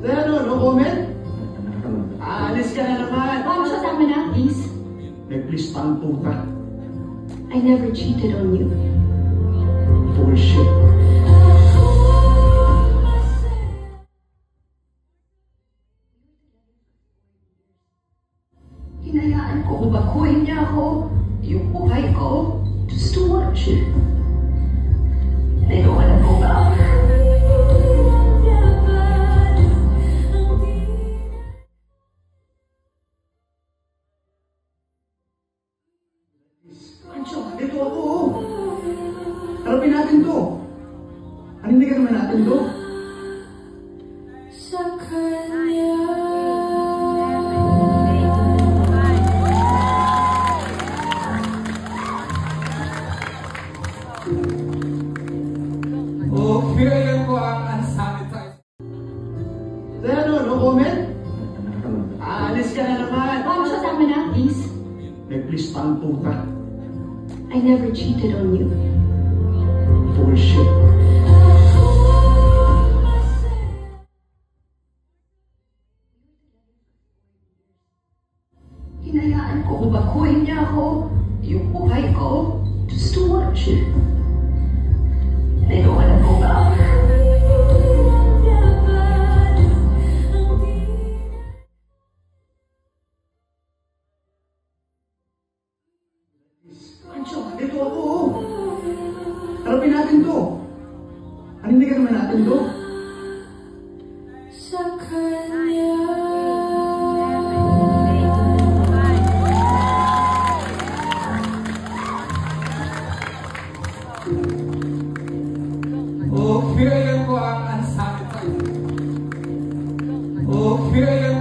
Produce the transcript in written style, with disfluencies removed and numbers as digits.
Ano, no comment? Aalis ka na naman. Mom, kasama na, please. Please, pangpong ka. I never cheated on you. Bullshit. Hinayaan ko, baguhin niya ako. Yung buhay ko. Just to watch it. And I don't wanna go back. Ancho, ito ako. Harapin natin to. Hindi ka naman natin to. Sa kanya. Pirayan ko ang unsanitized. Ano, no comment? Aalis ka na naman. Mom, kasama na, please. Please, pangpong ka. I never cheated on you. Bullshit. Hinayaan ko, baguhin niya ako. Yung buhay ko. Just to watch it. And I don't wanna go back. Ancho, ito ako. Harapin natin to. Hindi ka naman natin to. Sa kanya. Pirayan ko ang unsanitized. Pirayan